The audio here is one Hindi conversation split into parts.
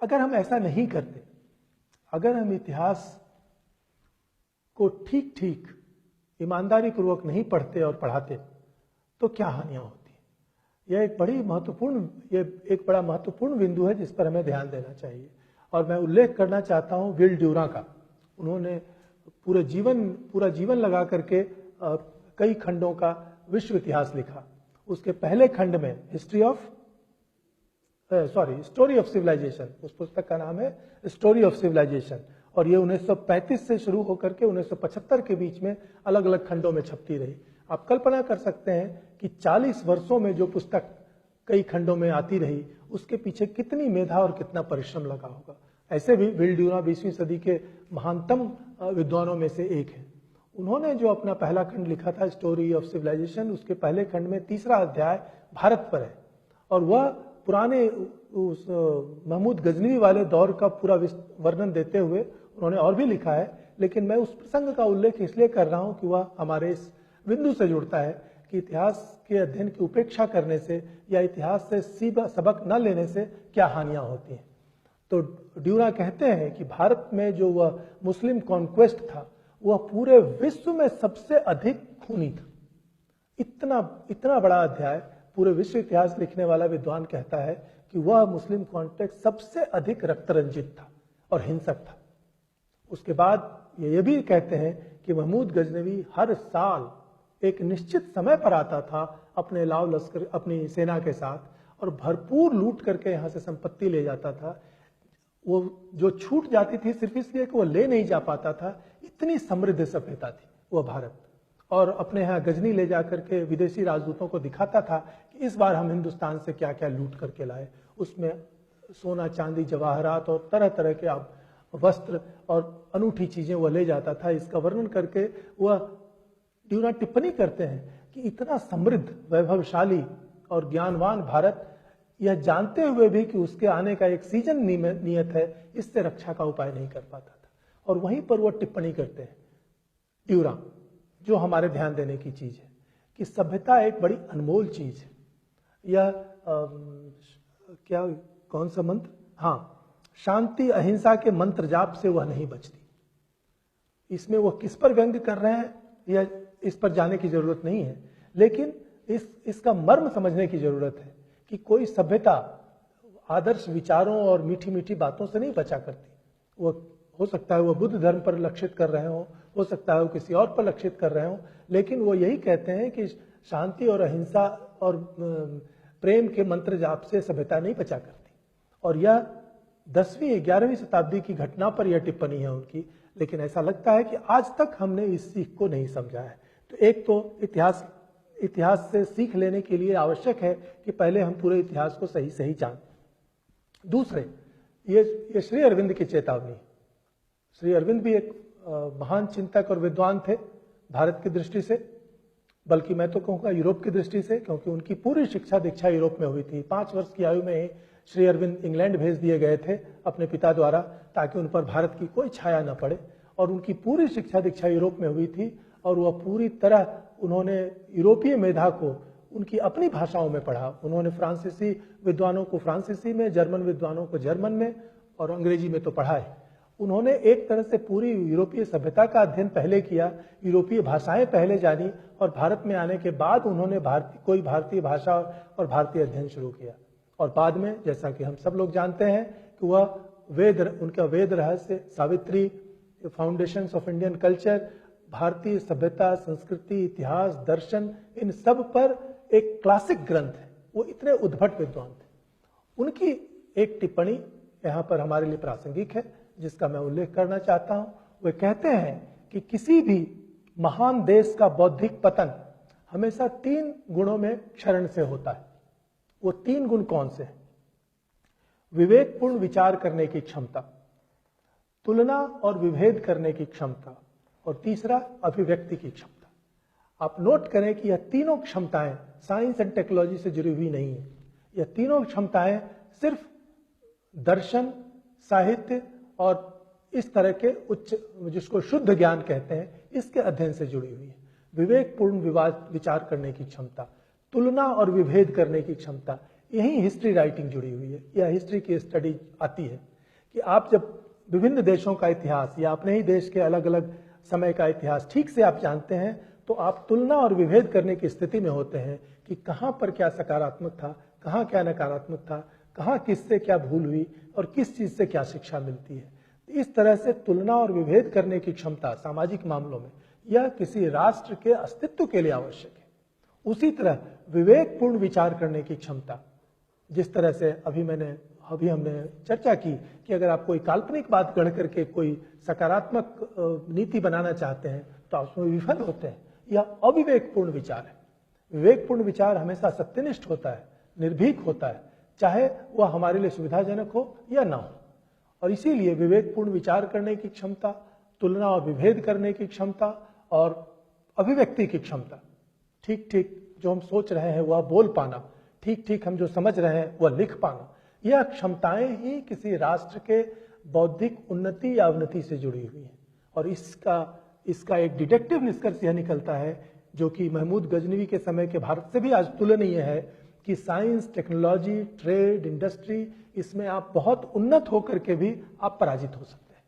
अगर हम ऐसा नहीं करते, अगर हम इतिहास को ठीक ठीक ईमानदारी पूर्वक नहीं पढ़ते और पढ़ाते, तो क्या हानियां होती हैं? यह एक बड़ा महत्वपूर्ण बिंदु है जिस पर हमें ध्यान देना चाहिए। और मैं उल्लेख करना चाहता हूं विल ड्यूरा का। उन्होंने पूरा जीवन लगा करके कई खंडों का विश्व इतिहास लिखा। उसके पहले खंड में स्टोरी ऑफ सिविलाइजेशन, उस पुस्तक का नाम है स्टोरी ऑफ सिविलाइजेशन, और ये 1935 से शुरू होकर के 1975 के बीच में अलग अलग खंडों में छपती रही। आप कल्पना कर सकते हैं कि 40 वर्षों में जो पुस्तक कई खंडों में आती रही, उसके पीछे कितनी मेधा और कितना परिश्रम लगा होगा। ऐसे भी विल ड्यूरा 20वीं सदी के महानतम विद्वानों में से एक है। उन्होंने जो अपना पहला खंड लिखा था स्टोरी ऑफ सिविलाइजेशन, उसके पहले खंड में तीसरा अध्याय भारत पर है, और वह पुराने उस महमूद गजनवी वाले दौर का पूरा वर्णन देते हुए उन्होंने और भी लिखा है। लेकिन मैं उस प्रसंग का उल्लेख इसलिए कर रहा हूं कि वह हमारे इस बिंदु से जुड़ता है कि इतिहास के अध्ययन की उपेक्षा करने से या इतिहास से सबक न लेने से क्या हानियां होती हैं। तो ड्यूरा कहते हैं कि भारत में जो वह मुस्लिम कॉन्क्वेस्ट था, वह पूरे विश्व में सबसे अधिक खूनी था। इतना बड़ा अध्याय पूरे विश्व इतिहास लिखने वाला विद्वान कहता है कि वह मुस्लिम कॉन्टेक्स्ट सबसे अधिक रक्तरंजित था और हिंसक था। उसके बाद ये भी कहते हैं कि महमूद गजनवी हर साल एक निश्चित समय पर आता था अपने लाव लश्कर अपनी सेना के साथ और भरपूर लूट करके यहाँ से संपत्ति ले जाता था। वो जो छूट जाती थी सिर्फ इसलिए कि वो ले नहीं जा पाता था। इतनी समृद्ध सभ्यता थी वह भारत, और अपने यहाँ गजनी ले जाकर के विदेशी राजदूतों को दिखाता था कि इस बार हम हिंदुस्तान से क्या क्या लूट करके लाए। उसमें सोना चांदी जवाहरात और तरह तरह के वस्त्र और अनूठी चीजें वह ले जाता था। इसका वर्णन करके वह ड्यूरा टिप्पणी करते हैं कि इतना समृद्ध, वैभवशाली और ज्ञानवान भारत, यह जानते हुए भी कि उसके आने का एक सीजन नियत है, इससे रक्षा का उपाय नहीं कर पाता था। और वहीं पर वह टिप्पणी करते हैं ड्यूरा, जो हमारे ध्यान देने की चीज है कि सभ्यता एक बड़ी अनमोल चीज है। यह कौन सा मंत्र? हाँ, शांति अहिंसा के मंत्र जाप से वह नहीं बचती। इसमें वह किस पर व्यंग्य कर रहे हैं यह इस पर जाने की जरूरत नहीं है, लेकिन इसका मर्म समझने की जरूरत है कि कोई सभ्यता आदर्श विचारों और मीठी मीठी बातों से नहीं बचा करती। वह हो सकता है वह बुद्ध धर्म पर लक्षित कर रहे हो सकता है वो किसी और पर लक्षित कर रहे हो, लेकिन वो यही कहते हैं कि शांति और अहिंसा और प्रेम के मंत्र जाप से सभ्यता नहीं बचा करती। और यह 10वीं 11वीं शताब्दी की घटना पर यह टिप्पणी है उनकी, लेकिन ऐसा लगता है कि आज तक हमने इस सीख को नहीं समझा है। तो एक तो इतिहास से सीख लेने के लिए आवश्यक है कि पहले हम पूरे इतिहास को सही सही जान। दूसरे, ये श्री अरविंद की चेतावनी। श्री अरविंद भी एक महान चिंतक और विद्वान थे भारत की दृष्टि से, बल्कि मैं तो कहूँगा यूरोप की दृष्टि से, क्योंकि उनकी पूरी शिक्षा दीक्षा यूरोप में हुई थी। 5 वर्ष की आयु में ही श्री अरविंद इंग्लैंड भेज दिए गए थे अपने पिता द्वारा, ताकि उन पर भारत की कोई छाया न पड़े, और उनकी पूरी शिक्षा दीक्षा यूरोप में हुई थी। और वह पूरी तरह उन्होंने यूरोपीय मेधा को उनकी अपनी भाषाओं में पढ़ा। उन्होंने फ्रांसीसी विद्वानों को फ्रांसीसी में, जर्मन विद्वानों को जर्मन में और अंग्रेजी में तो पढ़ा है। उन्होंने एक तरह से पूरी यूरोपीय सभ्यता का अध्ययन पहले किया, यूरोपीय भाषाएं पहले जानी, और भारत में आने के बाद उन्होंने कोई भारतीय भाषा और भारतीय अध्ययन शुरू किया। और बाद में, जैसा कि हम सब लोग जानते हैं कि वह उनका वेद रहस्य, Savitri, foundations of Indian culture, भारतीय सभ्यता, संस्कृति, इतिहास, दर्शन, इन सब पर एक क्लासिक ग्रंथ है। वो इतने उद्भट विद्वान थे। उनकी एक टिप्पणी यहाँ पर हमारे लिए प्रासंगिक है, जिसका मैं उल्लेख करना चाहता हूं। वे कहते हैं कि किसी भी महान देश का बौद्धिक पतन हमेशा 3 गुणों में क्षरण से होता है। वो 3 गुण कौन से हैं? विवेकपूर्ण विचार करने की क्षमता, तुलना और विभेद करने की क्षमता, और तीसरा अभिव्यक्ति की क्षमता। आप नोट करें कि यह तीनों क्षमताएं साइंस एंड टेक्नोलॉजी से जुड़ी हुई नहीं है। यह तीनों क्षमताएं सिर्फ दर्शन, साहित्य और इस तरह के उच्च, जिसको शुद्ध ज्ञान कहते हैं, इसके अध्ययन से जुड़ी हुई है। विवेकपूर्ण विचार करने की क्षमता, तुलना और विभेद करने की क्षमता, यही हिस्ट्री राइटिंग जुड़ी हुई है। यह हिस्ट्री की स्टडी आती है। कि आप जब विभिन्न देशों का इतिहास या अपने ही देश के अलग अलग समय का इतिहास ठीक से आप जानते हैं तो आप तुलना और विभेद करने की स्थिति में होते हैं कि कहां पर क्या सकारात्मक था, कहां क्या नकारात्मक था, कहां किससे क्या भूल हुई और किस चीज से क्या शिक्षा मिलती है। इस तरह से तुलना और विभेद करने की क्षमता सामाजिक मामलों में यह किसी राष्ट्र के अस्तित्व के लिए आवश्यक है। उसी तरह विवेकपूर्ण विचार करने की क्षमता, जिस तरह से अभी हमने चर्चा की कि अगर आप कोई काल्पनिक बात गढ़ करके कोई सकारात्मक नीति बनाना चाहते हैं तो आप उसमें विफल होते हैं, यह अविवेकपूर्ण विचार है। विवेकपूर्ण विचार हमेशा सत्यनिष्ठ होता है, निर्भीक होता है, चाहे वह हमारे लिए सुविधाजनक हो या ना हो। और इसीलिए विवेकपूर्ण विचार करने की क्षमता, तुलना और विभेद करने की क्षमता और अभिव्यक्ति की क्षमता, ठीक ठीक जो हम सोच रहे हैं वह बोल पाना, ठीक ठीक हम जो समझ रहे हैं वह लिख पाना, यह क्षमताएं ही किसी राष्ट्र के बौद्धिक उन्नति या अवनति से जुड़ी हुई हैं। और इसका एक डिडक्टिव निष्कर्ष यह निकलता है, जो कि महमूद गजनवी के समय के भारत से भी आज तुलनीय है, कि साइंस, टेक्नोलॉजी, ट्रेड, इंडस्ट्री, इसमें आप बहुत उन्नत होकर के भी आप पराजित हो सकते हैं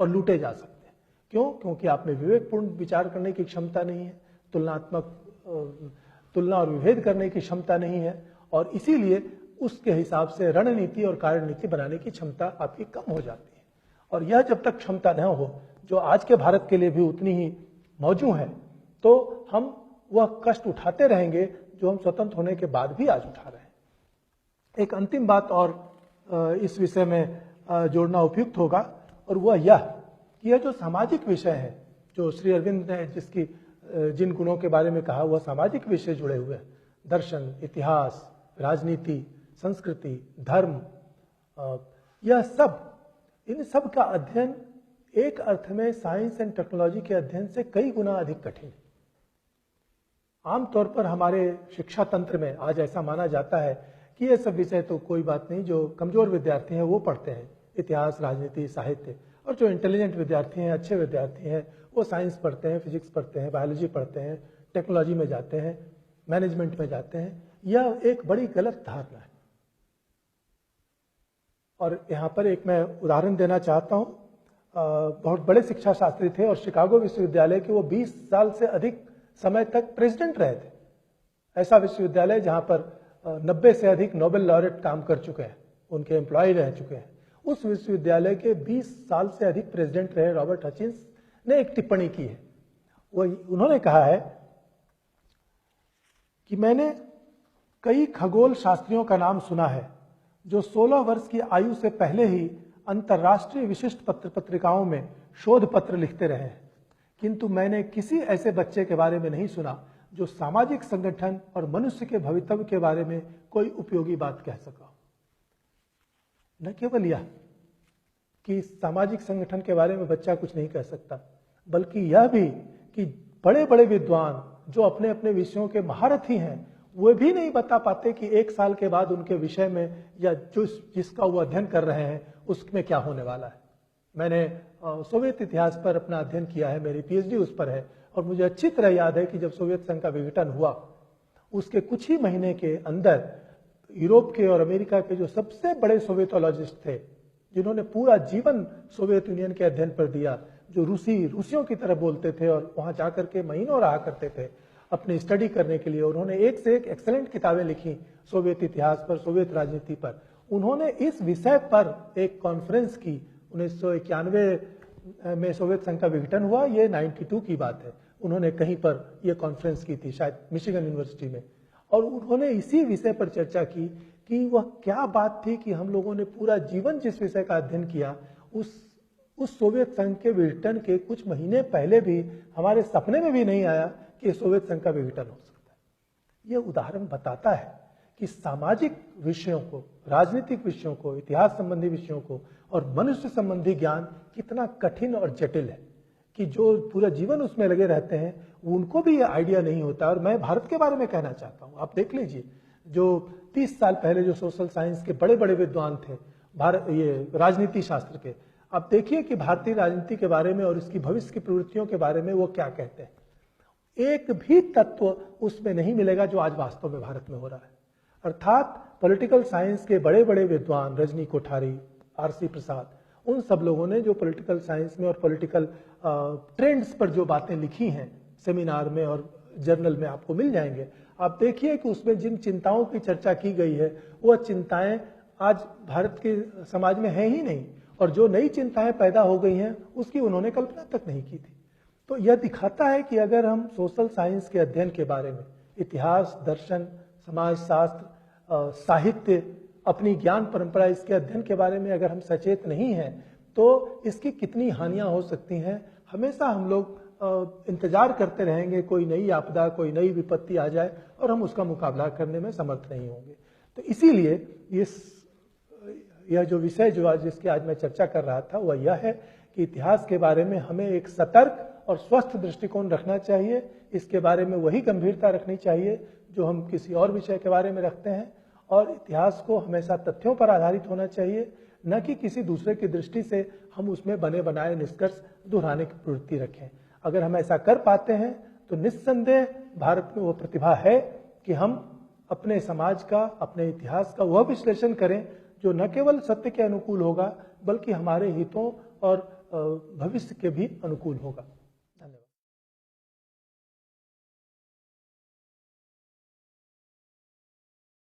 और लूटे जा सकते हैं। क्यों? क्योंकि आप में विवेकपूर्ण विचार करने की क्षमता नहीं है, तुलना और विभेद करने की क्षमता नहीं है, और इसीलिए उसके हिसाब से रणनीति और कार्यनीति बनाने की क्षमता आपकी कम हो जाती है। और यह जब तक क्षमता न हो, जो आज के भारत के लिए भी उतनी ही मौजूद है, तो हम वह कष्ट उठाते रहेंगे जो हम स्वतंत्र होने के बाद भी आज उठा रहे हैं। एक अंतिम बात और इस विषय में जोड़ना उपयुक्त होगा, और वह यह कि यह जो सामाजिक विषय है, जो श्री अरविंद ने जिन गुणों के बारे में कहा, वह सामाजिक विषय जुड़े हुए हैं। दर्शन, इतिहास, राजनीति, संस्कृति, धर्म, यह सब, इन सब का अध्ययन एक अर्थ में साइंस एंड टेक्नोलॉजी के अध्ययन से कई गुना अधिक कठिन है। आमतौर पर हमारे शिक्षा तंत्र में आज ऐसा माना जाता है कि ये सब विषय तो कोई बात नहीं, जो कमजोर विद्यार्थी हैं वो पढ़ते हैं, इतिहास, राजनीति, साहित्य, और जो इंटेलिजेंट विद्यार्थी हैं, अच्छे विद्यार्थी हैं, वो साइंस पढ़ते हैं, फिजिक्स पढ़ते हैं, बायोलॉजी पढ़ते हैं, टेक्नोलॉजी में जाते हैं, मैनेजमेंट में जाते हैं। यह एक बड़ी गलत धारणा है। और यहाँ पर एक मैं उदाहरण देना चाहता हूँ। बहुत बड़े शिक्षा शास्त्री थे और शिकागो विश्वविद्यालय के वो 20 साल से अधिक समय तक प्रेसिडेंट रहे थे। ऐसा विश्वविद्यालय जहाँ पर 90 से अधिक नोबेल लॉरेट काम कर चुके हैं, उनके एम्प्लॉय रह चुके हैं। उस विश्वविद्यालय के 20 साल से अधिक प्रेसिडेंट रहे रॉबर्ट हचिंस ने एक टिप्पणी की है। उन्होंने कहा है कि मैंने कई खगोल शास्त्रियों का नाम सुना है जो 16 वर्ष की आयु से पहले ही अंतर्राष्ट्रीय विशिष्ट पत्र पत्रिकाओं में शोध पत्र लिखते रहे हैं, किंतु मैंने किसी ऐसे बच्चे के बारे में नहीं सुना जो सामाजिक संगठन और मनुष्य के भवितव्य के बारे में कोई उपयोगी बात कह सका। न केवल यह कि सामाजिक संगठन के बारे में बच्चा कुछ नहीं कह सकता, बल्कि यह भी कि बड़े बड़े विद्वान जो अपने अपने विषयों के महारथी हैं, वो भी नहीं बता पाते कि 1 साल के बाद उनके विषय में या जिसका वो अध्ययन कर रहे हैं उसमें क्या होने वाला है। मैंने सोवियत इतिहास पर अपना अध्ययन किया है, मेरी पीएचडी उस पर है, और मुझे अच्छी तरह याद है कि जब सोवियत संघ का विघटन हुआ, उसके कुछ ही महीने के अंदर यूरोप के और अमेरिका के जो सबसे बड़े सोवियतोलॉजिस्ट थे, जिन्होंने पूरा जीवन सोवियत यूनियन के अध्ययन पर दिया, जो रूसियों की तरह बोलते थे और वहां जाकर के महीनों रहा करते थे अपनी स्टडी करने के लिए, उन्होंने एक से एक एक्सेलेंट किताबें लिखी सोवियत इतिहास पर, सोवियत राजनीति पर। उन्होंने इस विषय पर एक कॉन्फ्रेंस की 1991 में सोवियत संघ का विघटन हुआ, ये 92 की बात है। उन्होंने कहीं पर यह कॉन्फ्रेंस की थी, शायद मिशिगन यूनिवर्सिटी में, और उन्होंने इसी विषय पर चर्चा की कि वह क्या बात थी कि हम लोगों ने पूरा जीवन जिस विषय का अध्ययन किया, उस सोवियत संघ के विघटन के कुछ महीने पहले भी हमारे सपने में भी नहीं आया कि सोवियत संघ का विघटन हो सकता है। यह उदाहरण बताता है कि सामाजिक विषयों को, राजनीतिक विषयों को, इतिहास संबंधी विषयों को और मनुष्य संबंधी ज्ञान कितना कठिन और जटिल है कि जो पूरा जीवन उसमें लगे रहते हैं उनको भी यह आइडिया नहीं होता। और मैं भारत के बारे में कहना चाहता हूं, आप देख लीजिए, जो 30 साल पहले जो सोशल साइंस के बड़े बड़े विद्वान थे, ये राजनीति शास्त्र के, आप देखिए कि भारतीय राजनीति के बारे में और इसकी भविष्य की प्रवृत्तियों के बारे में वो क्या कहते हैं। एक भी तत्व उसमें नहीं मिलेगा जो आज वास्तव में भारत में हो रहा है। अर्थात पॉलिटिकल साइंस के बड़े बड़े विद्वान, रजनी कोठारी, आरसी प्रसाद, उन सब लोगों ने जो पॉलिटिकल साइंस में और पॉलिटिकल ट्रेंड्स पर जो बातें लिखी हैं सेमिनार में और जर्नल में आपको मिल जाएंगे। आप देखिए कि उसमें जिन चिंताओं की चर्चा की गई है वह चिंताएं आज भारत के समाज में हैं ही नहीं, और जो नई चिंताएं पैदा हो गई हैं उसकी उन्होंने कल्पना तक नहीं की थी। तो यह दिखाता है कि अगर हम सोशल साइंस के अध्ययन के बारे में, इतिहास, दर्शन, समाजशास्त्र, साहित्य, अपनी ज्ञान परंपरा, इसके अध्ययन के बारे में अगर हम सचेत नहीं हैं तो इसकी कितनी हानियां हो सकती हैं। हमेशा हम लोग इंतजार करते रहेंगे कोई नई आपदा, कोई नई विपत्ति आ जाए और हम उसका मुकाबला करने में समर्थ नहीं होंगे। तो इसीलिए यह जो विषय जिसकी आज मैं चर्चा कर रहा था वह यह है कि इतिहास के बारे में हमें एक सतर्क और स्वस्थ दृष्टिकोण रखना चाहिए। इसके बारे में वही गंभीरता रखनी चाहिए जो हम किसी और विषय के बारे में रखते हैं, और इतिहास को हमेशा तथ्यों पर आधारित होना चाहिए, न कि किसी दूसरे की दृष्टि से हम उसमें बने बनाए निष्कर्ष दोहराने की प्रवृत्ति रखें। अगर हम ऐसा कर पाते हैं तो निस्संदेह भारत में वह प्रतिभा है कि हम अपने समाज का, अपने इतिहास का वह विश्लेषण करें जो न केवल सत्य के अनुकूल होगा बल्कि हमारे हितों और भविष्य के भी अनुकूल होगा।